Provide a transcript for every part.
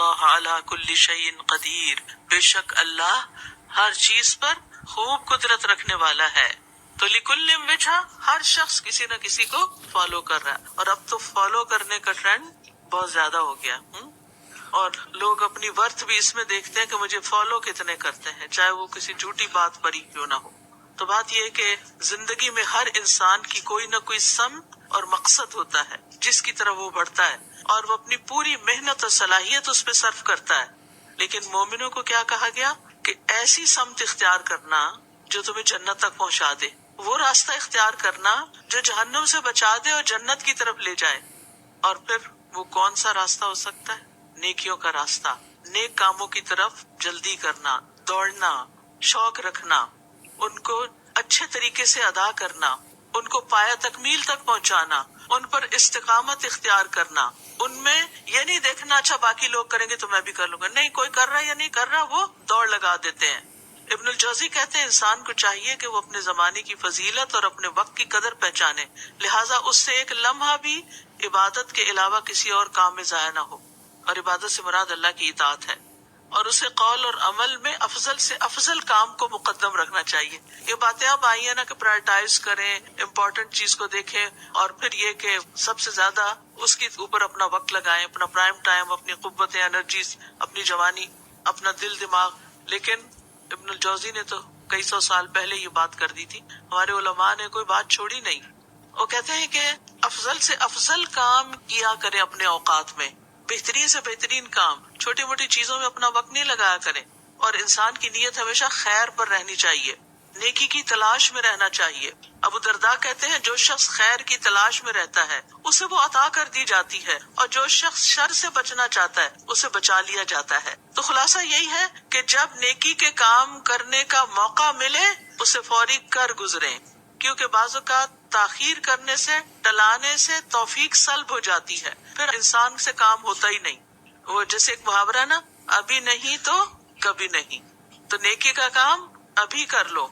اللہ علی کل شیء قدیر، بے شک اللہ ہر چیز پر خوب قدرت رکھنے والا ہے۔ تو لکل وجہ، ہر شخص کسی نہ کسی کو فالو کر رہا ہے، اور اب تو فالو کرنے کا ٹرینڈ بہت زیادہ ہو گیا، اور لوگ اپنی ورتھ بھی اس میں دیکھتے ہیں کہ مجھے فالو کتنے کرتے ہیں، چاہے وہ کسی جھوٹی بات پر ہی کیوں نہ ہو۔ تو بات یہ ہے کہ زندگی میں ہر انسان کی کوئی نہ کوئی سمت اور مقصد ہوتا ہے جس کی طرف وہ بڑھتا ہے، اور وہ اپنی پوری محنت اور صلاحیت اس پہ صرف کرتا ہے۔ لیکن مومنوں کو کیا کہا گیا کہ ایسی سمت اختیار کرنا جو تمہیں جنت تک پہنچا دے، وہ راستہ اختیار کرنا جو جہنم سے بچا دے اور جنت کی طرف لے جائے۔ اور پھر وہ کون سا راستہ ہو سکتا ہے؟ نیکیوں کا راستہ، نیک کاموں کی طرف جلدی کرنا، دوڑنا، شوق رکھنا، ان کو اچھے طریقے سے ادا کرنا، ان کو پایا تکمیل تک پہنچانا، ان پر استقامت اختیار کرنا۔ ان میں یہ نہیں دیکھنا اچھا باقی لوگ کریں گے تو میں بھی کر لوں گا، نہیں، کوئی کر رہا ہے یا نہیں کر رہا وہ دوڑ لگا دیتے ہیں۔ ابن الجوزی کہتے ہیں انسان کو چاہیے کہ وہ اپنے زمانے کی فضیلت اور اپنے وقت کی قدر پہچانے، لہٰذا اس سے ایک لمحہ بھی عبادت کے علاوہ کسی اور کام میں ضائع نہ ہو، اور عبادت سے مراد اللہ کی اطاعت ہے، اور اسے قول اور عمل میں افضل سے افضل کام کو مقدم رکھنا چاہیے۔ یہ باتیں اب آئی ہیں نا کہ پرائرٹائز کریں، امپورٹنٹ چیز کو دیکھیں، اور پھر یہ کہ سب سے زیادہ اس کے اوپر اپنا وقت لگائیں، اپنا پرائم ٹائم، اپنی قوتیں، انرجیز، اپنی جوانی، اپنا دل دماغ۔ لیکن ابن الجوزی نے تو کئی سو سال پہلے یہ بات کر دی تھی، ہمارے علماء نے کوئی بات چھوڑی نہیں۔ وہ کہتے ہیں کہ افضل سے افضل کام کیا کریں اپنے اوقات میں، بہترین سے بہترین کام، چھوٹی موٹی چیزوں میں اپنا وقت نہیں لگایا کریں، اور انسان کی نیت ہمیشہ خیر پر رہنی چاہیے، نیکی کی تلاش میں رہنا چاہیے۔ ابو درداء کہتے ہیں جو شخص خیر کی تلاش میں رہتا ہے اسے وہ عطا کر دی جاتی ہے، اور جو شخص شر سے بچنا چاہتا ہے اسے بچا لیا جاتا ہے۔ تو خلاصہ یہی ہے کہ جب نیکی کے کام کرنے کا موقع ملے اسے فوری کر گزریں، کیونکہ بعض اوقات تاخیر کرنے سے، ٹلانے سے توفیق سلب ہو جاتی ہے، پھر انسان سے کام ہوتا ہی نہیں۔ وہ جیسے ایک محاورہ نا، ابھی نہیں تو کبھی نہیں۔ تو نیکی کا کام ابھی کر لو،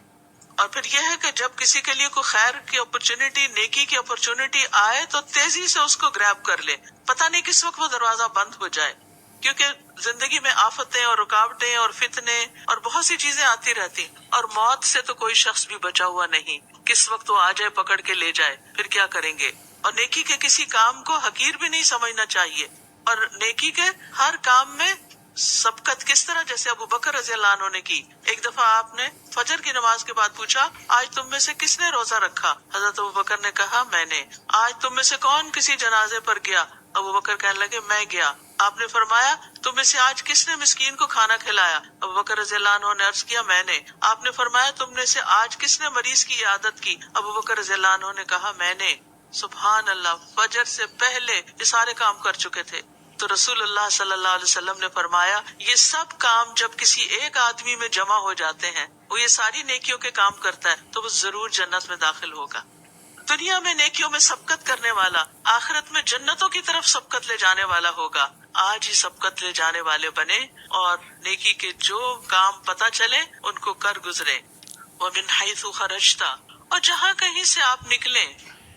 اور پھر یہ ہے کہ جب کسی کے لیے کوئی خیر کی اپرچونٹی، نیکی کی اپرچونٹی آئے تو تیزی سے اس کو گریب کر لے، پتہ نہیں کس وقت وہ دروازہ بند ہو جائے، کیونکہ زندگی میں آفتیں اور رکاوٹیں اور فتنے اور بہت سی چیزیں آتی رہتی، اور موت سے تو کوئی شخص بھی بچا ہوا نہیں، کس وقت وہ آ جائے پکڑ کے لے جائے، پھر کیا کریں گے۔ اور نیکی کے کسی کام کو حقیر بھی نہیں سمجھنا چاہیے، اور نیکی کے ہر کام میں سبقت کس طرح، جیسے ابو بکر رضی اللہ عنہ نے کی۔ ایک دفعہ آپ نے فجر کی نماز کے بعد پوچھا آج تم میں سے کس نے روزہ رکھا؟ حضرت ابو بکر نے کہا میں نے۔ آج تم میں سے کون کسی جنازے پر گیا؟ ابو بکر کہنے لگے میں گیا۔ آپ نے فرمایا تم میں سے آج کس نے مسکین کو کھانا کھلایا؟ ابو بکر رضی اللہ عنہ نے عرض کیا میں نے۔ آپ نے فرمایا تم میں سے آج کس نے مریض کی عیادت کی؟ ابو بکر رضی اللہ عنہ نے کہا میں نے۔ سبحان اللہ، فجر سے پہلے یہ سارے کام کر چکے تھے۔ تو رسول اللہ صلی اللہ علیہ وسلم نے فرمایا یہ سب کام جب کسی ایک آدمی میں جمع ہو جاتے ہیں، وہ یہ ساری نیکیوں کے کام کرتا ہے، تو وہ ضرور جنت میں داخل ہوگا۔ دنیا میں نیکیوں میں سبقت کرنے والا آخرت میں جنتوں کی طرف سبقت لے جانے والا ہوگا۔ آج ہی سبقت لے جانے والے بنے، اور نیکی کے جو کام پتہ چلے ان کو کر گزرے۔ وَمِنْ حَيْثُ خَرَجْتَ، اور جہاں کہیں سے آپ نکلیں،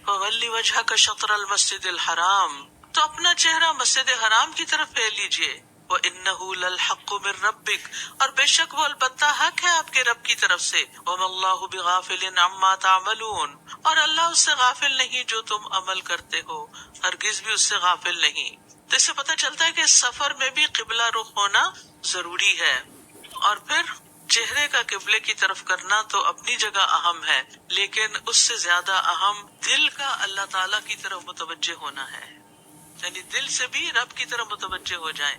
فَوَلِّ وَجْهَكَ شَطْرَ الْمَسْجِدِ الْحَرَامِ، تو اپنا چہرہ مسجد حرام کی طرف پھیر لیجئے۔ وَإِنَّهُ لَلْحَقُّ مِن رَبِّكَ، اور بے شک وہ البتہ حق ہے آپ کے رب کی طرف سے۔ وَمَا اللَّهُ بِغَافِلٍ عَمَّا تَعْمَلُونَ، اور اللہ اس سے غافل نہیں جو تم عمل کرتے ہو، ہرگز بھی اس سے غافل نہیں۔ تو اس سے پتہ چلتا ہے کہ سفر میں بھی قبلہ رخ ہونا ضروری ہے، اور پھر چہرے کا قبلے کی طرف کرنا تو اپنی جگہ اہم ہے، لیکن اس سے زیادہ اہم دل کا اللہ تعالی کی طرف متوجہ ہونا ہے، یعنی دل سے بھی رب کی طرف متوجہ ہو جائیں۔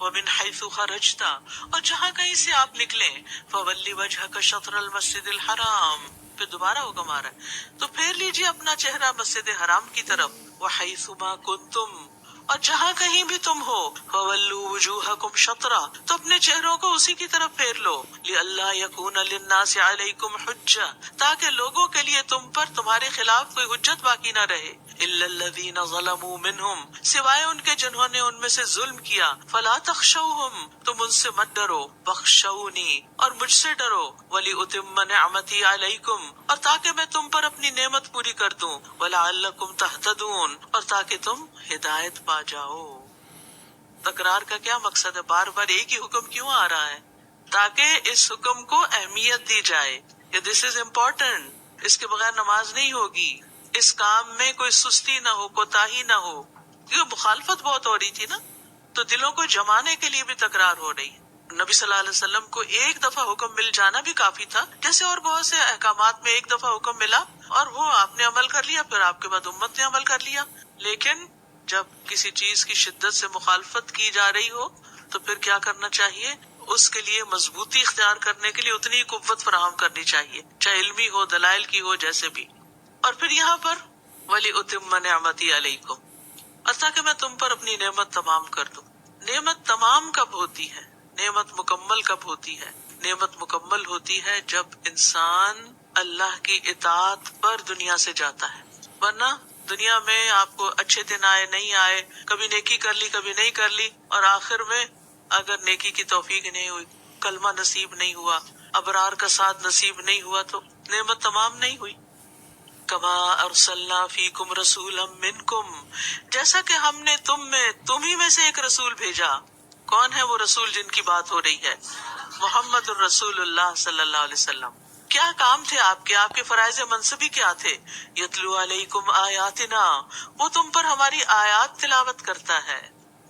وَمِنْ حَيْثُ خَرَجْتَ، اور جہاں کہیں سے آپ نکلیں، فَوَلِّ وَجْهَكَ شَطْرَ الْمَسْجِدِ الْحَرَامِ، پھر دوبارہ حکم آ رہا ہے تو پھیر لیجیے اپنا چہرہ مسجد حرام کی طرف۔ وَحَيْثُ مَا كُنْتُمْ، اور جہاں کہیں بھی تم ہو، فَوَلُّوا وُجُوهَكُمْ شَطْرَهُ، تو اپنے چہروں کو اسی کی طرف پھیر لو۔ لِأَلَّا يَكُونَ لِلنَّاسِ عَلَيْكُمْ حُجَّةٌ، تاکہ لوگوں کے لیے تم پر تمہارے خلاف کوئی حجت باقی نہ رہے۔ إِلَّا الَّذِينَ ظَلَمُوا مِنْهُمْ، سوائے ان کے جنہوں نے ان میں سے ظلم کیا۔ فَلَا تَخْشَوْهُمْ، تم ان سے مت ڈرو، وَاخْشَوْنِي، اور مجھ سے ڈرو۔ وَلِأُتِمَّ نِعْمَتِي عَلَيْكُمْ، اور تاکہ میں تم پر اپنی نعمت پوری کر دوں۔ وَلَعَلَّكُمْ تَهْتَدُونَ، اور تاکہ تم ہدایت پا جاؤ۔ تکرار کا کیا مقصد ہے؟ بار بار ایک ہی حکم کیوں آ رہا ہے؟ تاکہ اس حکم کو اہمیت دی جائے کہ دس از امپورٹنٹ، اس کے بغیر نماز نہیں ہوگی، اس کام میں کوئی سستی نہ ہو، کوتاہی نہ ہو، کیونکہ مخالفت بہت ہو رہی تھی نا، تو دلوں کو جمانے کے لیے بھی تکرار ہو رہی ہے۔ نبی صلی اللہ علیہ وسلم کو ایک دفعہ حکم مل جانا بھی کافی تھا، جیسے اور بہت سے احکامات میں ایک دفعہ حکم ملا اور وہ آپ نے عمل کر لیا، پھر آپ کے بعد امت نے عمل کر لیا۔ لیکن جب کسی چیز کی شدت سے مخالفت کی جا رہی ہو تو پھر کیا کرنا چاہیے؟ اس کے لیے مضبوطی اختیار کرنے کے لیے اتنی قوت فراہم کرنی چاہیے، چاہے علمی ہو، دلائل کی ہو، جیسے بھی۔ اور پھر یہاں پر وَلِأُتِمَّ نِعْمَتِي عَلَيْكُمْ، اور تاکہ میں تم پر اپنی نعمت تمام کر دوں۔ نعمت تمام کب ہوتی ہے؟ نعمت مکمل کب ہوتی ہے؟ نعمت مکمل ہوتی ہے جب انسان اللہ کی اطاعت پر دنیا سے جاتا ہے، ورنہ دنیا میں آپ کو اچھے دن آئے نہیں آئے، کبھی نیکی کر لی کبھی نہیں کر لی، اور آخر میں اگر نیکی کی توفیق نہیں ہوئی، کلمہ نصیب نہیں ہوا، ابرار کا ساتھ نصیب نہیں ہوا، تو نعمت تمام نہیں ہوئی۔ کما ارسلنا فیکم رسولا منکم، جیسا کہ ہم نے تم ہی میں سے ایک رسول بھیجا۔ کون ہے وہ رسول جن کی بات ہو رہی ہے؟ محمد الرسول اللہ صلی اللہ علیہ وسلم۔ کیا کام تھے آپ کے فرائض منصبی کیا تھے؟ یتلو علیکم آیاتنا، وہ تم پر ہماری آیات تلاوت کرتا ہے،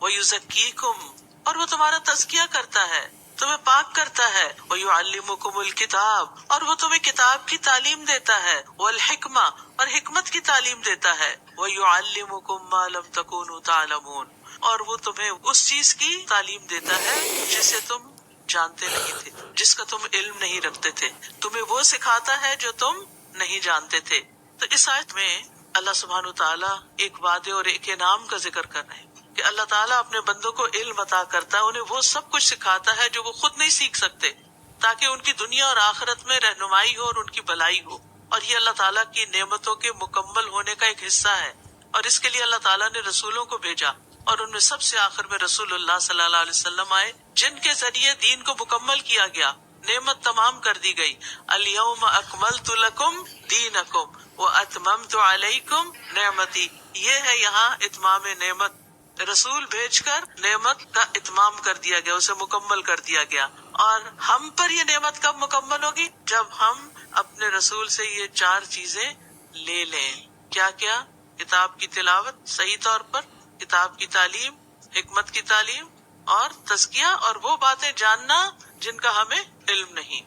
ویزکیکم، اور وہ تمہارا تزکیہ کرتا ہے، تمہیں پاک کرتا ہے، وَيُعَلِّمُكُمُ الْكِتَابَ، اور وہ تمہیں کتاب کی تعلیم دیتا ہے، وَالْحِكْمَةَ، اور حکمت کی تعلیم دیتا ہے، وَيُعَلِّمُكُم مَّا لَمْ تَكُونُوا تَعْلَمُونَ، اور وہ تمہیں اس چیز کی تعلیم دیتا ہے جسے تم جانتے نہیں تھے، جس کا تم علم نہیں رکھتے تھے، تمہیں وہ سکھاتا ہے جو تم نہیں جانتے تھے۔ تو اس آیت میں اللہ سبحانہ وتعالیٰ ایک وعدے اور ایک انعام کا ذکر کر رہے ہیں کہ اللہ تعالیٰ اپنے بندوں کو علم عطا کرتا ہے، انہیں وہ سب کچھ سکھاتا ہے جو وہ خود نہیں سیکھ سکتے، تاکہ ان کی دنیا اور آخرت میں رہنمائی ہو اور ان کی بھلائی ہو۔ اور یہ اللہ تعالیٰ کی نعمتوں کے مکمل ہونے کا ایک حصہ ہے، اور اس کے لیے اللہ تعالیٰ نے رسولوں کو بھیجا، اور ان میں سب سے آخر میں رسول اللہ صلی اللہ علیہ وسلم آئے، جن کے ذریعے دین کو مکمل کیا گیا، نعمت تمام کر دی گئی۔ الیوم اکملت لکم دینکم واتممت علیکم نعمتی، یہ ہے یہاں اتمام نعمت، رسول بھیج کر نعمت کا اتمام کر دیا گیا، اسے مکمل کر دیا گیا۔ اور ہم پر یہ نعمت کب مکمل ہوگی؟ جب ہم اپنے رسول سے یہ 4 چیزیں لے لیں۔ کیا کیا؟ کتاب کی تلاوت صحیح طور پر، کتاب کی تعلیم، حکمت کی تعلیم، اور تزکیہ، اور وہ باتیں جاننا جن کا ہمیں علم نہیں۔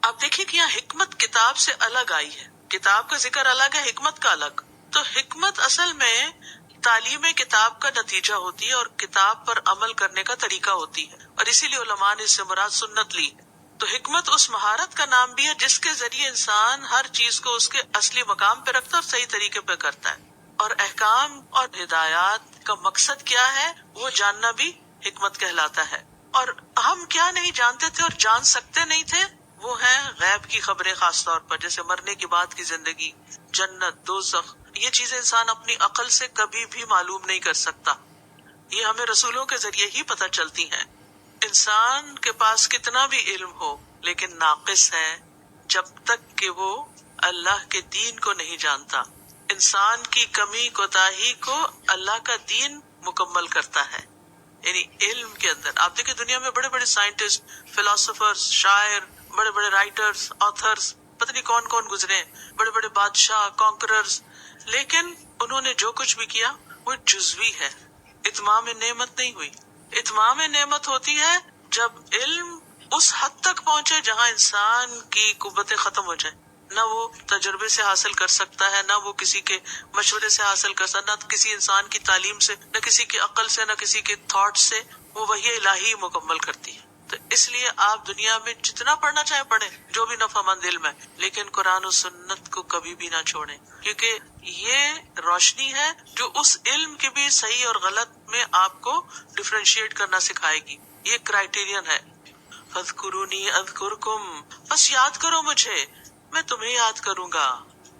اب دیکھیے کہ یہاں حکمت کتاب سے الگ آئی ہے، کتاب کا ذکر الگ ہے، حکمت کا الگ۔ تو حکمت اصل میں تعلیم کتاب کا نتیجہ ہوتی ہے اور کتاب پر عمل کرنے کا طریقہ ہوتی ہے، اور اسی لیے علماء نے اس سے مراد سنت لی۔ تو حکمت اس مہارت کا نام بھی ہے جس کے ذریعے انسان ہر چیز کو اس کے اصلی مقام پہ رکھتا ہے اور صحیح طریقے پہ کرتا ہے۔ اور احکام اور ہدایات کا مقصد کیا ہے وہ جاننا بھی حکمت کہلاتا ہے۔ اور ہم کیا نہیں جانتے تھے اور جان سکتے نہیں تھے، وہ ہیں غیب کی خبریں، خاص طور پر جیسے مرنے کے بعد کی زندگی، جنت، دوزخ۔ یہ چیزیں انسان اپنی عقل سے کبھی بھی معلوم نہیں کر سکتا، یہ ہمیں رسولوں کے ذریعے ہی پتہ چلتی ہیں۔ انسان کے پاس کتنا بھی علم ہو لیکن ناقص ہے جب تک کہ وہ اللہ کے دین کو نہیں جانتا۔ انسان کی کمی کوتاہی کو اللہ کا دین مکمل کرتا ہے، یعنی علم کے اندر۔ آپ دیکھیں دنیا میں بڑے بڑے سائنٹسٹ، فلاسفرز، شاعر، بڑے بڑے رائٹرز، آتھرز، پتہ نہیں کون کون گزرے ہیں، بڑے بڑے بادشاہ، کانکررز، لیکن انہوں نے جو کچھ بھی کیا وہ جزوی ہے، اتمام نعمت نہیں ہوئی۔ اتمام نعمت ہوتی ہے جب علم اس حد تک پہنچے جہاں انسان کی قوتیں ختم ہو جائیں، نہ وہ تجربے سے حاصل کر سکتا ہے، نہ وہ کسی کے مشورے سے حاصل کر سکتا، نہ کسی انسان کی تعلیم سے، نہ کسی کی عقل سے، نہ کسی کے تھاٹ سے، وہ وحی الہی مکمل کرتی ہے۔ تو اس لیے آپ دنیا میں جتنا پڑھنا چاہے پڑھیں، جو بھی نفع مند علم ہے، لیکن قرآن و سنت کو کبھی بھی نہ چھوڑیں، کیونکہ یہ روشنی ہے جو اس علم کے بھی صحیح اور غلط میں آپ کو ڈفرینشیٹ کرنا سکھائے گی۔ یہ کرائیٹیرین ہے۔ فَاذْكُرُونِي أَذْكُرْكُمْ، بس یاد کرو مجھے، میں تمہیں یاد کروں گا۔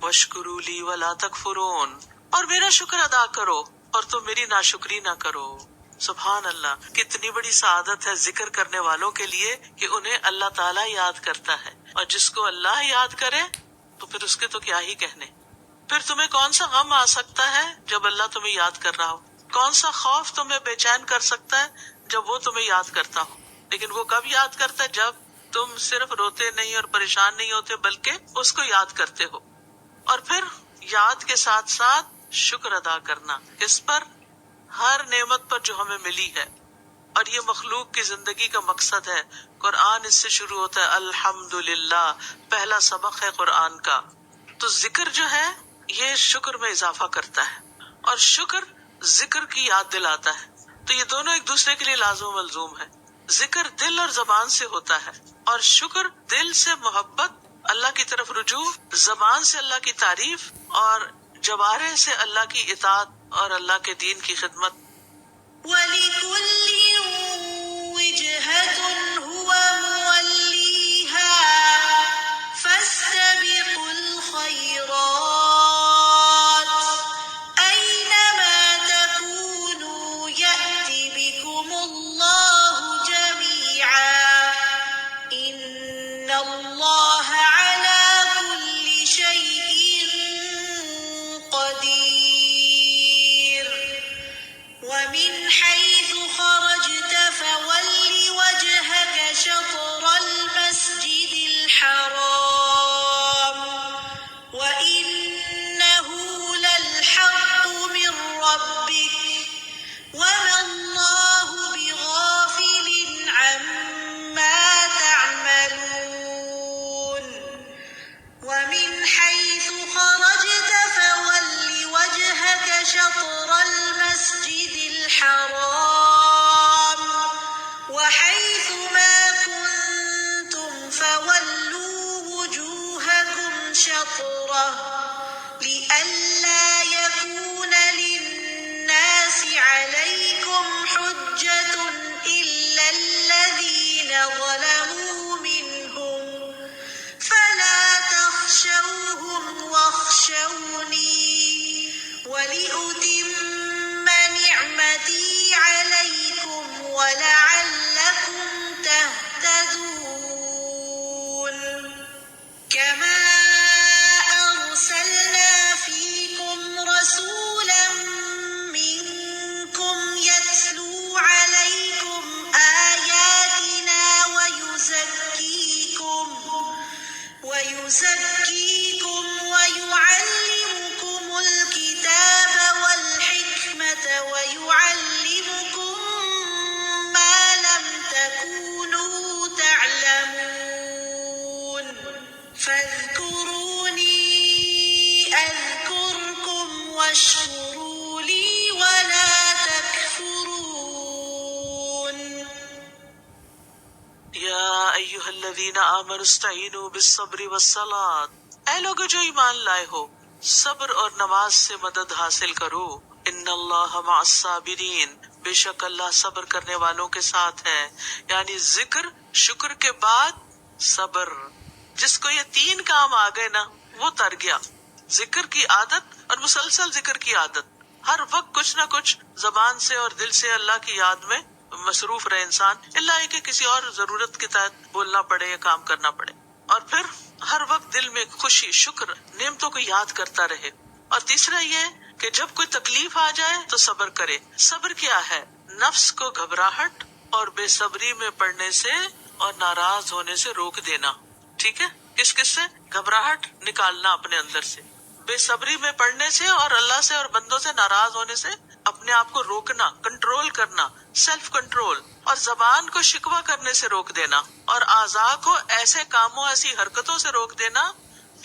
وَاشْكُرُوا لِي وَلَا تَكْفُرُونَ، اور میرا شکر ادا کرو اور تم میری ناشکری نہ کرو۔ سبحان اللہ، کتنی بڑی سعادت ہے ذکر کرنے والوں کے لیے کہ انہیں اللہ تعالیٰ یاد کرتا ہے، اور جس کو اللہ یاد کرے تو پھر اس کے تو کیا ہی کہنے۔ پھر تمہیں کون سا غم آ سکتا ہے جب اللہ تمہیں یاد کر رہا ہو؟ کون سا خوف تمہیں بے چین کر سکتا ہے جب وہ تمہیں یاد کرتا ہو؟ لیکن وہ کب یاد کرتا ہے؟ جب تم صرف روتے نہیں اور پریشان نہیں ہوتے بلکہ اس کو یاد کرتے ہو. اور پھر یاد کے ساتھ ساتھ شکر ادا کرنا اس پر، ہر نعمت پر جو ہمیں ملی ہے. اور یہ مخلوق کی زندگی کا مقصد ہے. قرآن اس سے شروع ہوتا ہے الحمدللہ، پہلا سبق ہے قرآن کا. تو ذکر جو ہے یہ شکر میں اضافہ کرتا ہے، اور شکر ذکر کی یاد دلاتا ہے. تو یہ دونوں ایک دوسرے کے لیے لازم و ملزوم ہے. ذکر دل اور زبان سے ہوتا ہے، اور شکر دل سے محبت، اللہ کی طرف رجوع، زبان سے اللہ کی تعریف، اور جوارح سے اللہ کی اطاعت اور اللہ کے دین کی خدمت. وَلِكُلٍّ وِجْهَةٌ هُوَ مُوَلِّيهَا فَاسْتَبِقُوا الْخَيْرَاتِ أَيْنَمَا تَكُونُوا يَأْتِ بِكُمُ اللَّهُ جَمِيعًا إِنَّ اللَّهَ عَلَى كُلِّ شَيْءٍ قَدِيرٌ. وَمِنْ حَيْثُ خَرَجْتَ فَوَلِّ وَجْهَكَ شَطْرَ الْمَسْجِدِ الْحَرَامِ وَإِنَّهُ لَلْحَقُّ مِنْ رَبِّكَ وَمَا اللَّهُ بِغَافِلٍ عَمَّا تَعْمَلُونَ. وَمِنْ حَيْثُ خَرَجْتَ فَوَلِّ وَجْهَكَ شَطْرَ الْمَسْجِدِ الْحَرَامِ وَحَيْثُ مَا كُنْتُمْ فَوَلُّوا وُجُوهَكُمْ شَطْرَهُ لِئَلَّا يَكُونَ لِلنَّاسِ عَلَيْكُمْ حُجَّةٌ إِلَّا الَّذِينَ ظَلَمُوا مِنْهُمْ فَلَا تَخْشَوْهُمْ وَاخْشَوْنِي وَلِأُتِمَّ نِعْمَتِي عَلَيْكُمْ وَلَعَلَّكُمْ تَهْتَدُونَ. كَمَا أَرْسَلْنَا فِيكُمْ رَسُولًا مِّنكُمْ يَتْلُو عَلَيْكُمْ آيَاتِنَا وَيُزَكِّيكُمْ وَيُعَلِّمُكُمُ الْكِتَابَ وَالْحِكْمَةَ وَيُعَلِّمُكُم مَّا لَمْ تَكُونُوا تَعْلَمُونَ. فَاذْكُرُونِي أَذْكُرْكُمْ وَاشْكُرُوا لِي وَلَا تَكْفُرُونَ. یا ایھا الذین آمنوا استعینوا بالصبر والصلاۃ، اے لوگو جو ایمان لائے ہو، صبر اور نماز سے مدد حاصل کرو. ان اللہ مع الصابرین، بے شک اللہ صبر کرنے والوں کے ساتھ ہے. یعنی ذکر، شکر کے بعد صبر. جس کو یہ تین کام آ گئے نا وہ تر گیا. ذکر کی عادت اور مسلسل ذکر کی عادت، ہر وقت کچھ نہ کچھ زبان سے اور دل سے اللہ کی یاد میں مصروف رہے انسان، اللہ ہے کہ کسی اور ضرورت کے تحت بولنا پڑے یا کام کرنا پڑے. اور پھر ہر وقت دل میں خوشی، شکر، نعمتوں کو یاد کرتا رہے. اور تیسرا یہ کہ جب کوئی تکلیف آ جائے تو صبر کرے. صبر کیا ہے؟ نفس کو گھبراہٹ اور بے صبری میں پڑنے سے اور ناراض ہونے سے روک دینا. ٹھیک ہے؟ کس کس سے؟ گھبراہٹ نکالنا اپنے اندر سے، بے صبری میں پڑنے سے اور اللہ سے اور بندوں سے ناراض ہونے سے اپنے آپ کو روکنا، کنٹرول کرنا، سیلف کنٹرول. اور زبان کو شکوہ کرنے سے روک دینا، اور اعضاء کو ایسے کاموں، ایسی حرکتوں سے روک دینا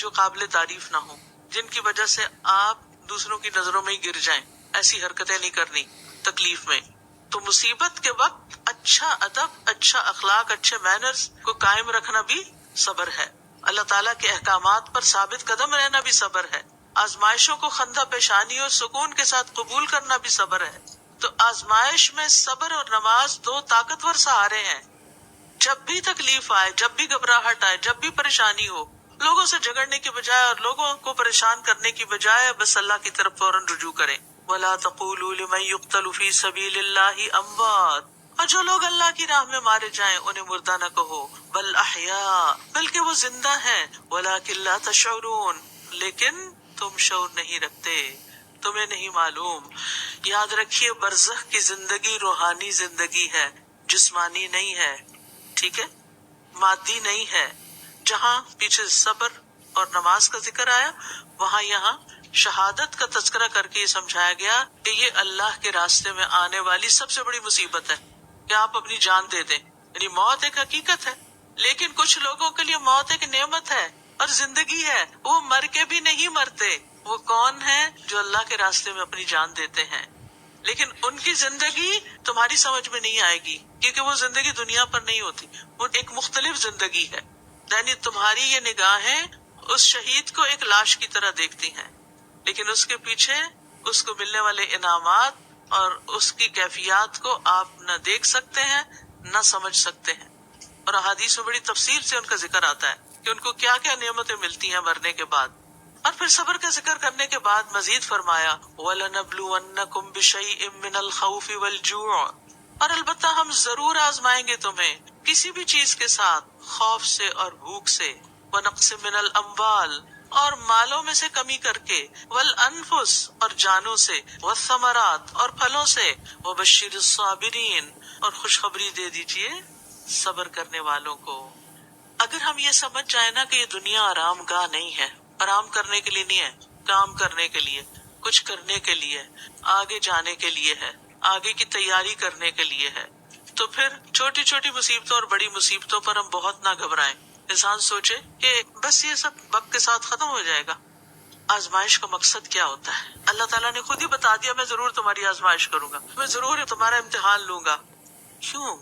جو قابل تعریف نہ ہوں، جن کی وجہ سے آپ دوسروں کی نظروں میں ہی گر جائیں. ایسی حرکتیں نہیں کرنی تکلیف میں. تو مصیبت کے وقت اچھا ادب، اچھا اخلاق، اچھے مینرز کو قائم رکھنا بھی صبر ہے. اللہ تعالیٰ کے احکامات پر ثابت قدم رہنا بھی صبر ہے. آزمائشوں کو خندہ پیشانی اور سکون کے ساتھ قبول کرنا بھی صبر ہے. تو آزمائش میں صبر اور نماز دو طاقتور سہارے ہیں. جب بھی تکلیف آئے، جب بھی گھبراہٹ آئے، جب بھی پریشانی ہو، لوگوں سے جھگڑنے کی بجائے اور لوگوں کو پریشان کرنے کی بجائے بس اللہ کی طرف فوراً رجوع کریں. وَلَا تَقُولُوا لِمَن يُقْتَلُ فِي سَبِيلِ اللَّهِ أَمْوَاتٌ، اور جو لوگ اللہ کی راہ میں مارے جائیں انہیں مردہ نہ کہو، بل احیاء، بلکہ وہ زندہ ہیں، وَلَٰكِن لَّا تَشْعُرُونَ، لیکن تم شعور نہیں رکھتے. تمہیں نہیں معلوم. یاد رکھیے برزخ کی زندگی روحانی زندگی ہے، جسمانی نہیں ہے، ٹھیک ہے، مادی نہیں ہے. جہاں پیچھے صبر اور نماز کا ذکر آیا، وہاں یہاں شہادت کا تذکرہ کر کے یہ سمجھایا گیا کہ یہ اللہ کے راستے میں آنے والی سب سے بڑی مصیبت ہے کہ آپ اپنی جان دے دیں. یعنی موت ایک حقیقت ہے، لیکن کچھ لوگوں کے لیے موت ایک نعمت ہے اور زندگی ہے. وہ مر کے بھی نہیں مرتے. وہ کون ہے؟ جو اللہ کے راستے میں اپنی جان دیتے ہیں. لیکن ان کی زندگی تمہاری سمجھ میں نہیں آئے گی، کیونکہ وہ زندگی دنیا پر نہیں ہوتی، وہ ایک مختلف زندگی ہے. یعنی تمہاری یہ نگاہیں اس شہید کو ایک لاش کی طرح دیکھتی ہیں، لیکن اس کے پیچھے اس کو ملنے والے انعامات اور اس کی کیفیات کو آپ نہ دیکھ سکتے ہیں نہ سمجھ سکتے ہیں. اور احادیث میں بڑی تفصیل سے ان کا ذکر آتا ہے کہ ان کو کیا کیا نعمتیں ملتی ہیں مرنے کے بعد. اور پھر صبر کا ذکر کرنے کے بعد مزید فرمایا وَلَنَبْلُوَنَّكُمْ بِشَيْءٍ مِّنَ الْخَوْفِ وَالْجُوعِ، اور البتہ ہم ضرور آزمائیں گے تمہیں کسی بھی چیز کے ساتھ، خوف سے اور بھوک سے، وَنَقْصٍ مِّنَ الْأَمْوَالِ، اور مالوں میں سے کمی کر کے، وَالْأَنفُسِ، اور جانوں سے، وَالثَّمَرَاتِ، اور پھلوں سے، وَبَشِّرِ الصَّابِرِينَ، اور خوشخبری دے دیجئے صبر کرنے والوں کو. اگر ہم یہ سمجھ جائیں نا کہ یہ دنیا آرام گاہ نہیں ہے، آرام کرنے کے لیے نہیں ہے، کام کرنے کے لیے، کچھ کرنے کے لیے، آگے جانے کے لیے ہے، آگے کی تیاری کرنے کے لیے ہے، تو پھر چھوٹی چھوٹی مصیبتوں اور بڑی مصیبتوں پر ہم بہت نہ گھبرائیں. انسان سوچے کہ بس یہ سب وقت کے ساتھ ختم ہو جائے گا. آزمائش کا مقصد کیا ہوتا ہے؟ اللہ تعالیٰ نے خود ہی بتا دیا میں ضرور تمہاری آزمائش کروں گا، میں ضرور تمہارا امتحان لوں گا. کیوں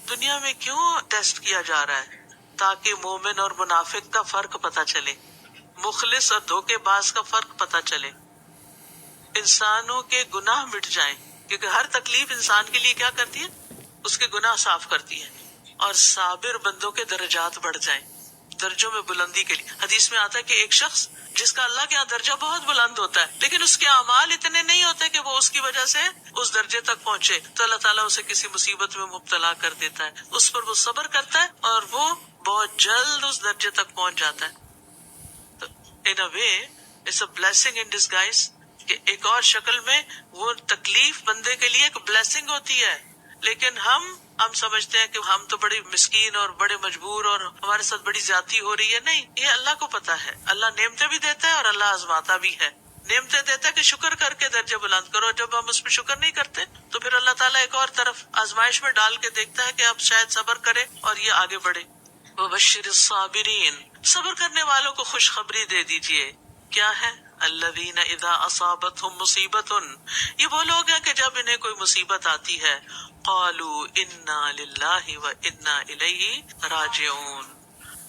دنیا میں کیوں ٹیسٹ کیا جا رہا ہے؟ تاکہ مومن اور منافق کا فرق پتہ چلے، مخلص اور دھوکے باز کا فرق پتہ چلے، انسانوں کے گناہ مٹ جائیں، کیونکہ ہر تکلیف انسان کے لیے کیا کرتی ہے؟ اس کے گناہ صاف کرتی ہے. اور صابر بندوں کے درجات بڑھ جائیں، درجوں میں بلندی کے لیے. حدیث میں آتا ہے کہ ایک شخص جس کا اللہ کے یہاں درجہ بہت بلند ہوتا ہے، لیکن اس کے اعمال اتنے نہیں ہوتے کہ وہ اس کی وجہ سے اس درجے تک پہنچے، تو اللہ تعالیٰ اسے کسی مصیبت میں مبتلا کر دیتا ہے. اس پر وہ صبر کرتا ہے اور وہ بہت جلد اس درجے تک پہنچ جاتا ہے. تو in a way it's a blessing in disguise، کہ ایک اور شکل میں وہ تکلیف بندے کے لیے ایک بلیسنگ ہوتی ہے. لیکن ہم سمجھتے ہیں کہ ہم تو بڑے مسکین اور بڑے مجبور اور ہمارے ساتھ بڑی زیادتی ہو رہی ہے. نہیں، یہ اللہ کو پتا ہے. اللہ نعمتیں بھی دیتا ہے اور اللہ آزماتا بھی ہے. نعمتیں دیتا ہے کہ شکر کر کے درجے بلند کرو، جب ہم اس پہ شکر نہیں کرتے تو پھر اللہ تعالیٰ ایک اور طرف آزمائش میں ڈال کے دیکھتا ہے کہ اب شاید صبر کرے اور یہ آگے بڑھے. وَبَشِّرِ الصَّابِرِينَ، صبر کرنے والوں کو خوشخبری دے دیجئے. کیا ہے؟ الذین اذا اصابتهم مصیبت، یہ وہ لوگ ہیں کہ جب انہیں کوئی مصیبت آتی ہے، قالوا انا للہ وانا الیہ راجعون،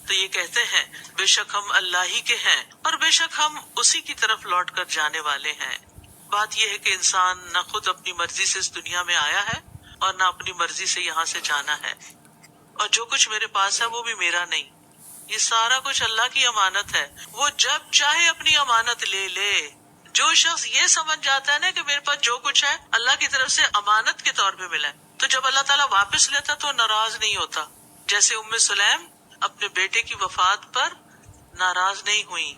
تو یہ کہتے ہیں بے شک ہم اللہ ہی کے ہیں اور بے شک ہم اسی کی طرف لوٹ کر جانے والے ہیں. بات یہ ہے کہ انسان نہ خود اپنی مرضی سے اس دنیا میں آیا ہے اور نہ اپنی مرضی سے یہاں سے جانا ہے. اور جو کچھ میرے پاس ہے وہ بھی میرا نہیں، یہ سارا کچھ اللہ کی امانت ہے. وہ جب چاہے اپنی امانت لے لے. جو شخص یہ سمجھ جاتا ہے نا کہ میرے پاس جو کچھ ہے اللہ کی طرف سے امانت کے طور پہ ملا ہے، تو جب اللہ تعالیٰ واپس لیتا تو ناراض نہیں ہوتا. جیسے ام سلیم اپنے بیٹے کی وفات پر ناراض نہیں ہوئی،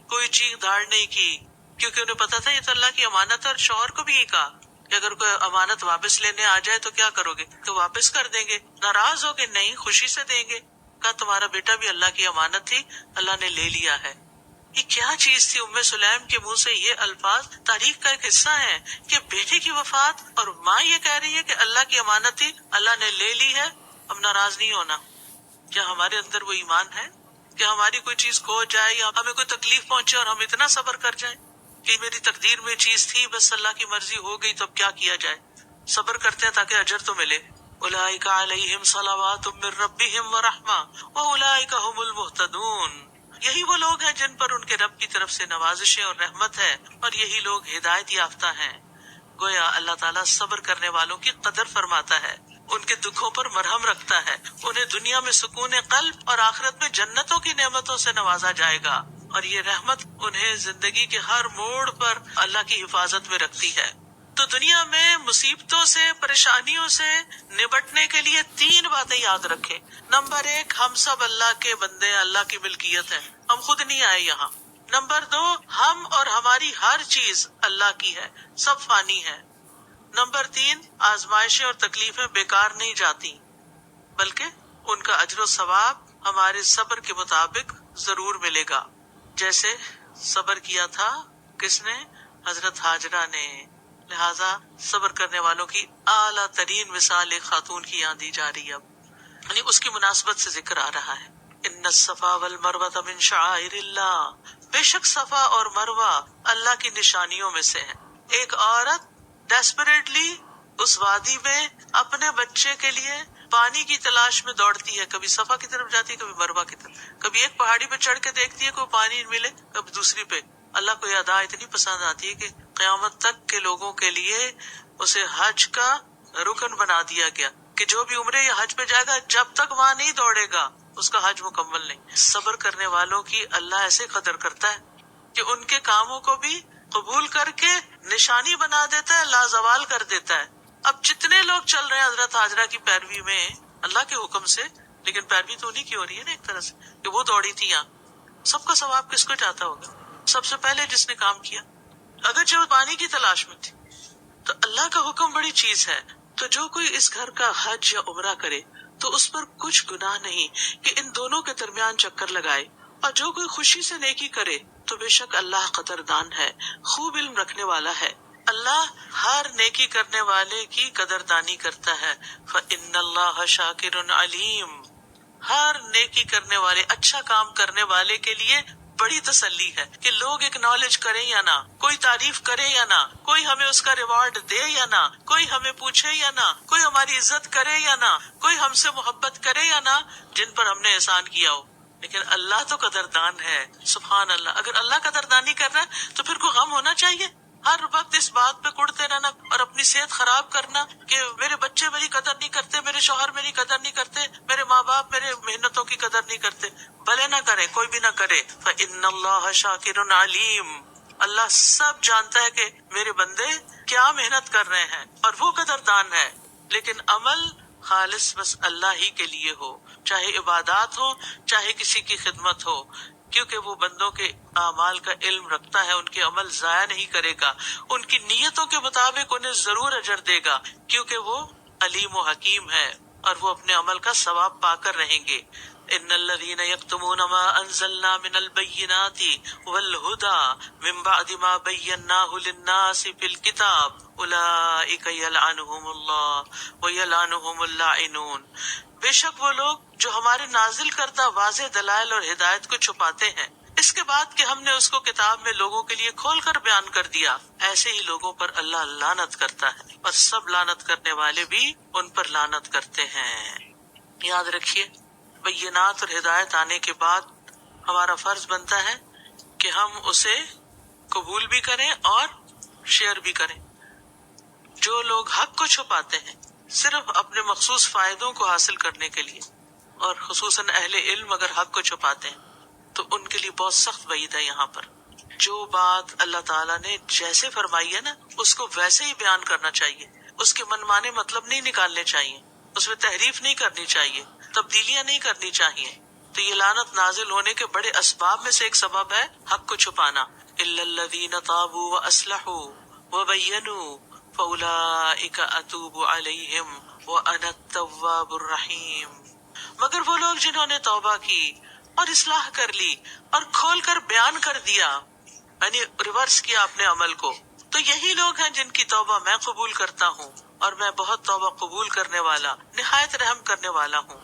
کوئی چیخ داڑ نہیں کی، کیونکہ انہیں پتا تھا یہ تو اللہ کی امانت ہے. اور شوہر کو بھی یہ کہا کہ اگر کوئی امانت واپس لینے آ جائے تو کیا کرو گے؟ تو واپس کر دیں گے. ناراض ہو کے نہیں، خوشی سے دیں گے. کہا تمہارا بیٹا بھی اللہ کی امانت تھی، اللہ نے لے لیا ہے. یہ کیا چیز تھی؟ ام سلیم کے منہ سے یہ الفاظ تاریخ کا ایک حصہ ہے کہ بیٹے کی وفات اور ماں یہ کہہ رہی ہے کہ اللہ کی امانت تھی، اللہ نے لے لی ہے، اب ناراض نہیں ہونا. کیا ہمارے اندر وہ ایمان ہے کہ ہماری کوئی چیز کھو جائے یا ہمیں کوئی تکلیف پہنچے اور ہم اتنا صبر کر جائیں کہ میری تقدیر میں چیز تھی، بس اللہ کی مرضی ہو گئی تو اب کیا کیا جائے؟ صبر کرتے ہیں تاکہ اجر تو ملے. اولئک علیہم صلوات من ربہم ورحمہ واولئک هم المہتدون، یہی وہ لوگ ہیں جن پر ان کے رب کی طرف سے نوازشیں اور رحمت ہے، اور یہی لوگ ہدایت یافتہ ہیں. گویا اللہ تعالیٰ صبر کرنے والوں کی قدر فرماتا ہے، ان کے دکھوں پر مرہم رکھتا ہے، انہیں دنیا میں سکون قلب اور آخرت میں جنتوں کی نعمتوں سے نوازا جائے گا، اور یہ رحمت انہیں زندگی کے ہر موڑ پر اللہ کی حفاظت میں رکھتی ہے. تو دنیا میں مصیبتوں سے، پریشانیوں سے نبٹنے کے لیے 3 باتیں یاد رکھیں. نمبر 1، ہم سب اللہ کے بندے، اللہ کی ملکیت ہیں، ہم خود نہیں آئے یہاں. نمبر 2، ہم اور ہماری ہر چیز اللہ کی ہے، سب فانی ہے۔ نمبر 3، آزمائشیں اور تکلیفیں بیکار نہیں جاتی، بلکہ ان کا اجر و ثواب ہمارے صبر کے مطابق ضرور ملے گا۔ جیسے صبر کیا تھا کس نے؟ حضرت ہاجرہ نے۔ لہذا صبر کرنے والوں کی اعلیٰ ترین مثال ایک خاتون کی یہاں دی جا رہی ہے، اب یعنی اس کی مناسبت سے ذکر آ رہا ہے۔ ان الصفا والمروہ من شعائر اللہ، بے شک صفا اور مروہ اللہ کی نشانیوں میں سے ہے۔ ایک عورت ڈیسپریٹلی اس وادی میں اپنے بچے کے لیے پانی کی تلاش میں دوڑتی ہے، کبھی صفا کی طرف جاتی ہے، کبھی مروہ کی طرف، کبھی ایک پہاڑی پہ چڑھ کے دیکھتی ہے کوئی پانی ملے، کبھی دوسری پہ۔ اللہ کو یہ ادا اتنی پسند آتی ہے کہ قیامت تک کے لوگوں کے لیے اسے حج کا رکن بنا دیا گیا کہ جو بھی عمرے یا حج پہ جائے گا جب تک وہاں نہیں دوڑے گا اس کا حج مکمل نہیں۔ صبر کرنے والوں کی اللہ ایسے قدر کرتا ہے کہ ان کے کاموں کو بھی قبول کر کے نشانی بنا دیتا ہے، لازوال کر دیتا ہے۔ اب جتنے لوگ چل رہے ہیں حضرت ہاجرہ کی پیروی میں اللہ کے حکم سے، لیکن پیروی تو انہیں کی ہو رہی ہے نا ایک طرح سے کہ وہ دوڑی تھی یہاں، سب کا ثواب کس کو جاتا ہوگا؟ سب سے پہلے جس نے کام کیا، اگرچہ وہ پانی کی تلاش میں تھی۔ تو اللہ کا حکم بڑی چیز ہے۔ تو جو کوئی اس گھر کا حج یا عمرہ کرے تو اس پر کچھ گناہ نہیں کہ ان دونوں کے درمیان چکر لگائے، اور جو کوئی خوشی سے نیکی کرے تو بے شک اللہ قدردان ہے، خوب علم رکھنے والا ہے۔ اللہ ہر نیکی کرنے والے کی قدردانی کرتا ہے۔ فإن اللہ شاکر علیم، ہر نیکی کرنے والے، اچھا کام کرنے والے کے لیے بڑی تسلی ہے کہ لوگ اکنالج کریں یا نہ، کوئی تعریف کرے یا نہ، کوئی ہمیں اس کا ریوارڈ دے یا نہ، کوئی ہمیں پوچھے یا نہ، کوئی ہماری عزت کرے یا نہ، کوئی ہم سے محبت کرے یا نہ، جن پر ہم نے احسان کیا ہو، لیکن اللہ تو قدردان ہے۔ سبحان اللہ، اگر اللہ قدردانی کر رہا ہے تو پھر کوئی غم ہونا چاہیے؟ ہر وقت اس بات پہ کڑتے رہنا اور اپنی صحت خراب کرنا کہ میرے بچے میری قدر نہیں کرتے، میرے شوہر میری قدر نہیں کرتے، میرے ماں باپ میرے محنتوں کی قدر نہیں کرتے، بھلے نہ کرے، کوئی بھی نہ کرے۔ فإن اللہ شاکر علیم، اللہ سب جانتا ہے کہ میرے بندے کیا محنت کر رہے ہیں اور وہ قدردان ہے، لیکن عمل خالص بس اللہ ہی کے لیے ہو، چاہے عبادات ہو چاہے کسی کی خدمت ہو، کیونکہ وہ بندوں کے اعمال کا علم رکھتا ہے، ان کے عمل ضائع نہیں کرے گا، ان کی نیتوں کے مطابق انہیں ضرور اجر دے گا، کیونکہ وہ علیم و حکیم ہے اور وہ اپنے عمل کا ثواب پا کر رہیں گے۔ ان الذين يكتمون ما انزلنا من البينات والهدى من بعد ما بيناه للناس في الكتاب اولئك يلعنهم الله ويلعنهم اللاعنون، بے شک وہ لوگ جو ہمارے نازل کردہ واضح دلائل اور ہدایت کو چھپاتے ہیں اس کے بعد کہ ہم نے اس کو کتاب میں لوگوں کے لیے کھول کر بیان کر دیا، ایسے ہی لوگوں پر اللہ لعنت کرتا ہے اور سب لعنت کرنے والے بھی ان پر لعنت کرتے ہیں۔ یاد رکھیے، بینات اور ہدایت آنے کے بعد ہمارا فرض بنتا ہے کہ ہم اسے قبول بھی کریں اور شیئر بھی کریں۔ جو لوگ حق کو چھپاتے ہیں صرف اپنے مخصوص فائدوں کو حاصل کرنے کے لیے، اور خصوصاً اہل علم اگر حق کو چھپاتے ہیں تو ان کے لیے بہت سخت وعید ہے۔ یہاں پر جو بات اللہ تعالیٰ نے جیسے فرمائی ہے نا اس کو ویسے ہی بیان کرنا چاہیے، اس کے منمانے مطلب نہیں نکالنے چاہیے، اس میں تحریف نہیں کرنی چاہیے، تبدیلیاں نہیں کرنی چاہیے۔ تو یہ لعنت نازل ہونے کے بڑے اسباب میں سے ایک سبب ہے حق کو چھپانا۔ الا الذین تابوا واصلحوا وبینوا فاولئک اتوب علیہم وانا التواب الرحیم، مگر وہ لوگ جنہوں نے توبہ کی اور اصلاح کر لی اور کھول کر بیان کر دیا، یعنی ریورس کیا اپنے عمل کو، تو یہی لوگ ہیں جن کی توبہ میں قبول کرتا ہوں اور میں بہت توبہ قبول کرنے والا، نہایت رحم کرنے والا ہوں۔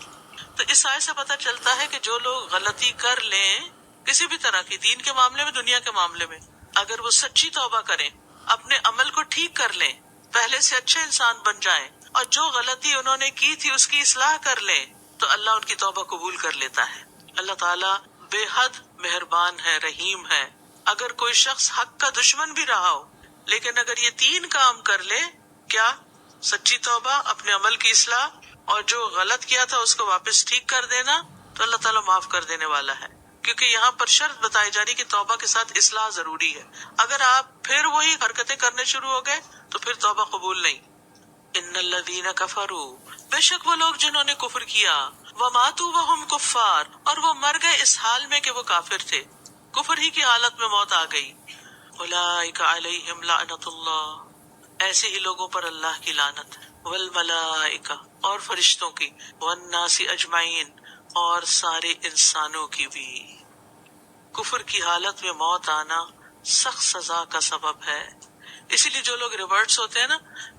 تو اس آیت سے پتہ چلتا ہے کہ جو لوگ غلطی کر لیں کسی بھی طرح کی، دین کے معاملے میں دنیا کے معاملے میں، اگر وہ سچی توبہ کریں، اپنے عمل کو ٹھیک کر لیں، پہلے سے اچھے انسان بن جائیں اور جو غلطی انہوں نے کی تھی اس کی اصلاح کر لیں تو اللہ ان کی توبہ قبول کر لیتا ہے۔ اللہ تعالیٰ بے حد مہربان ہے، رحیم ہے۔ اگر کوئی شخص حق کا دشمن بھی رہا ہو لیکن اگر یہ تین کام کر لے، کیا؟ سچی توبہ، اپنے عمل کی اصلاح اور جو غلط کیا تھا اس کو واپس ٹھیک کر دینا، تو اللہ تعالیٰ معاف کر دینے والا ہے، کیونکہ یہاں پر شرط بتائی جا رہی کہ توبہ کے ساتھ اصلاح ضروری ہے۔ اگر آپ پھر وہی حرکتیں کرنے شروع ہو گئے تو پھر توبہ قبول نہیں۔ ان الذین کفروا، بے شک وہ لوگ جنہوں نے کفر کیا، وماتوا وہم کفار، اور وہ مر گئے اس حال میں کہ وہ کافر تھے۔ کفر ہی کی حالت میں موت آ گئی. اولئک علیہم لعنت اللہ، ایسے ہی لوگوں پر اللہ کی لعنت ہے. والملائکہ، اور فرشتوں کی. والناس اجمعین، اور سارے انسانوں کی بھی. کفر کی حالت میں موت آنا سخت سزا کا سبب ہے. اسی لیے جو لوگ ریورٹس ہوتے ہیں نا،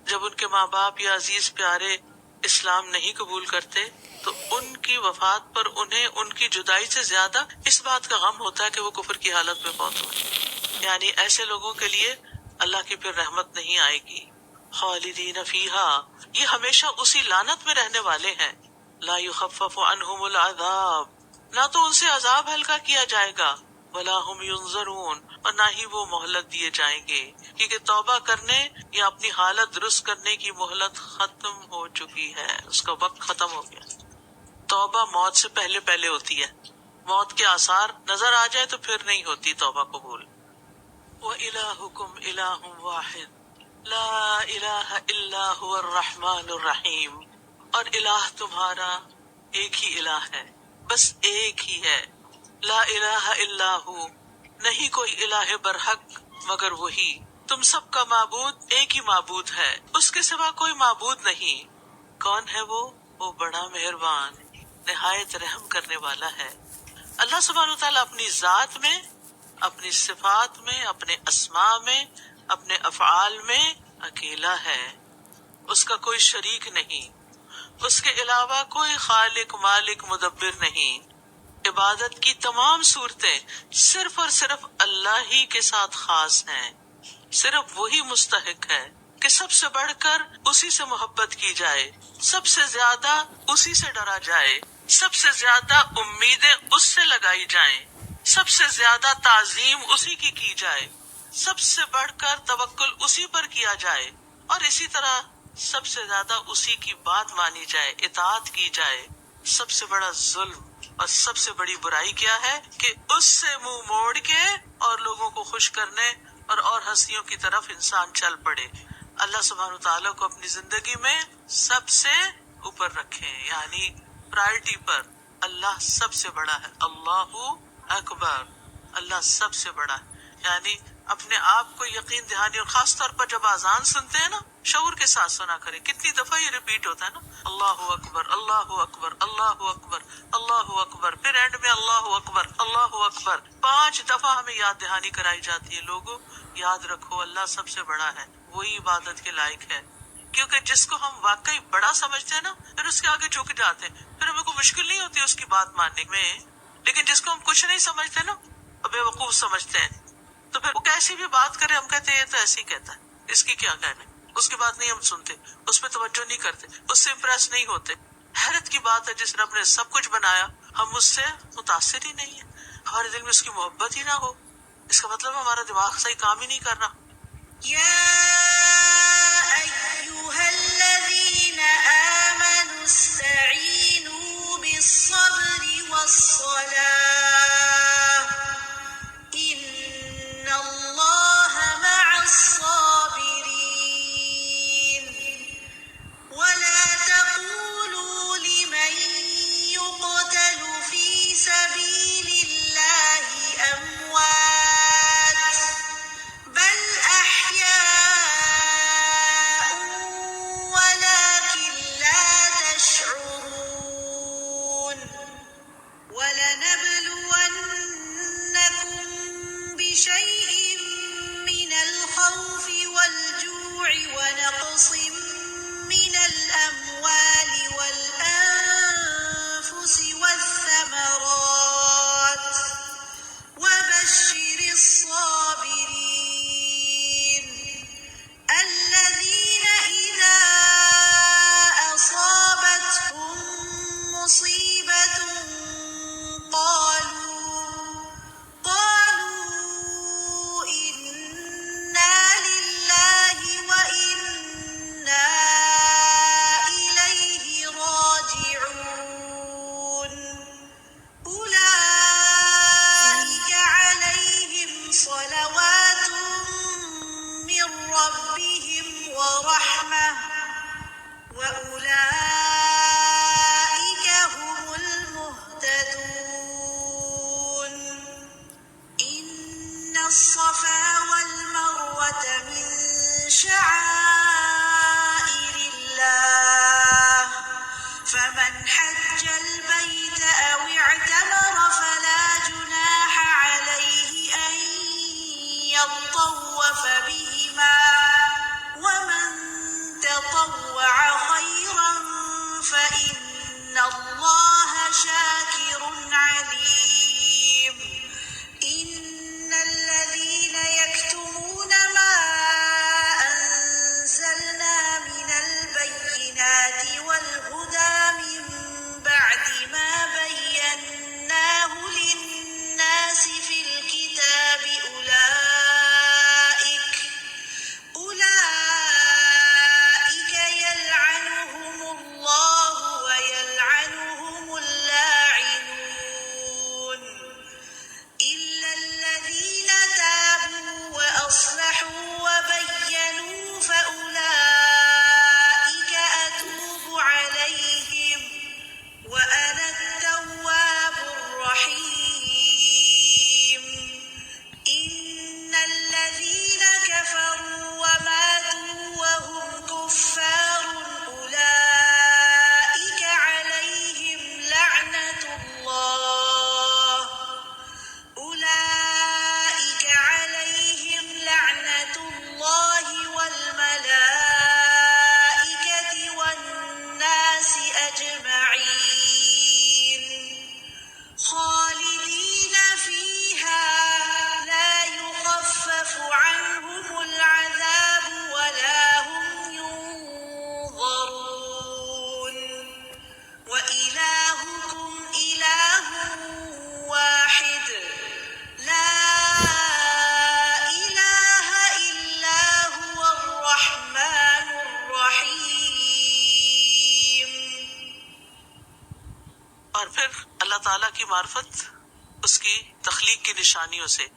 جب ان کے ماں باپ یا عزیز پیارے اسلام نہیں قبول کرتے تو ان کی وفات پر انہیں ان کی جدائی سے زیادہ اس بات کا غم ہوتا ہے کہ وہ کفر کی حالت میں فوت ہوئے. یعنی ایسے لوگوں کے لیے اللہ کی پھر رحمت نہیں آئے گی. خالدین فیہا، یہ ہمیشہ اسی لعنت میں رہنے والے ہیں. لا یخفف عنہم العذاب، نہ تو ان سے عذاب ہلکا کیا جائے گا. ولا هم ينظرون، اور نہ ہی وہ مہلت دیے جائیں گے، کیونکہ توبہ کرنے یا اپنی حالت درست کرنے کی مہلت ختم ہو چکی ہے، اس کا وقت ختم ہو گیا. توبہ موت سے پہلے پہلے ہوتی ہے. موت کے آثار نظر آ جائے تو پھر نہیں ہوتی توبہ قبول. وَإِلَٰهُكُمْ إِلَٰهٌ وَاحِدٌ لَا إِلَٰهَ إِلَّا هُوَ الرَّحْمَٰنُ الرَّحِيمُ، اور الہ تمہارا ایک ہی الہ ہے، بس ایک ہی ہے. لا الہ الا ہو، نہیں کوئی الہ برحق مگر وہی. تم سب کا معبود ایک ہی معبود ہے، اس کے سوا کوئی معبود نہیں. کون ہے وہ بڑا مہربان نہایت رحم کرنے والا ہے. اللہ سبحانہ وتعالیٰ اپنی ذات میں، اپنی صفات میں، اپنے اسماء میں، اپنے افعال میں اکیلا ہے. اس کا کوئی شریک نہیں، اس کے علاوہ کوئی خالق مالک مدبر نہیں. عبادت کی تمام صورتیں صرف اور صرف اللہ ہی کے ساتھ خاص ہیں. صرف وہی مستحق ہے کہ سب سے بڑھ کر اسی سے محبت کی جائے، سب سے زیادہ اسی سے ڈرا جائے، سب سے زیادہ امیدیں اس سے لگائی جائیں، سب سے زیادہ تعظیم اسی کی جائے، سب سے بڑھ کر توکل اسی پر کیا جائے، اور اسی طرح سب سے زیادہ اسی کی بات مانی جائے، اطاعت کی جائے. سب سے بڑا ظلم اور سب سے بڑی برائی کیا ہے کہ اس سے منہ موڑ کے اور لوگوں کو خوش کرنے اور ہستیوں کی طرف انسان چل پڑے. اللہ سبحانہ وتعالیٰ کو اپنی زندگی میں سب سے اوپر رکھیں، یعنی پرائرٹی پر. اللہ سب سے بڑا ہے، اللہ اکبر، اللہ سب سے بڑا ہے. یعنی اپنے آپ کو یقین دہانی، اور خاص طور پر جب اذان سنتے ہیں نا، شعور کے ساتھ سنا کریں. کتنی دفعہ یہ ریپیٹ ہوتا ہے نا، اللہ اکبر اللہ اکبر اللہ اکبر اللہ اکبر، پھر اینڈ میں اللہ اکبر اللہ اکبر. 5 دفعہ ہمیں یاد دہانی کرائی جاتی ہے. لوگوں یاد رکھو اللہ سب سے بڑا ہے، وہی عبادت کے لائق ہے. کیونکہ جس کو ہم واقعی بڑا سمجھتے ہیں نا، پھر اس کے آگے جھک جاتے ہیں، پھر ہمیں کوئی مشکل نہیں ہوتی اس کی بات ماننے میں. لیکن جس کو ہم کچھ نہیں سمجھتے نا، بے وقوف سمجھتے ہیں، تو پھر وہ کیسی بھی بات کرے ہم کہتے ہیں یہ تو ایسے ہی کہتا ہے، اس کی کیا کہنے. اس کی بات نہیں ہم سنتے، اس پہ توجہ نہیں کرتے، اس سے امپریس نہیں ہوتے. حیرت کی بات ہے، جس رب نے سب کچھ بنایا ہم اس سے متاثر ہی نہیں ہیں، ہمارے دل میں اس کی محبت ہی نہ ہو. اس کا مطلب ہمارا دماغ صحیح کام ہی نہیں کر رہا. يا أيها الذين آمنوا استعينوا بالصبر والصلاة إن الله مع الصابرين. ولا تقولوا لمن يقتل في سبيل الله أموات بل أحياء حج البيت أو اعتمر فلا جناح عليه أن يطوف بهما ومن تطوع خيرا فإن الله شاكر عليم إن الذين يكتمون ما أنزلنا من البينات والهدى من بعد ما بيناه للناس في الكتاب أولئك يلعنهم الله ويلعنهم اللاعنون إلا الذين تابوا وأصلحوا وبينوا فأولئك أتوب عليهم وأنا التواب الرحيم إن الذين كفروا وماتوا وهم كفار أولئك عليهم لعنة الله والملائكة والناس أجمعين خالدين فيها لا يخفف عنهم العذاب ولا هم ينظرون وإلهكم إله واحد لا إله إلا هو الرحمن الرحيم. اور پھر اللہ تعالیٰ کی معرفت اس کی تخلیق کی نشانیوں سے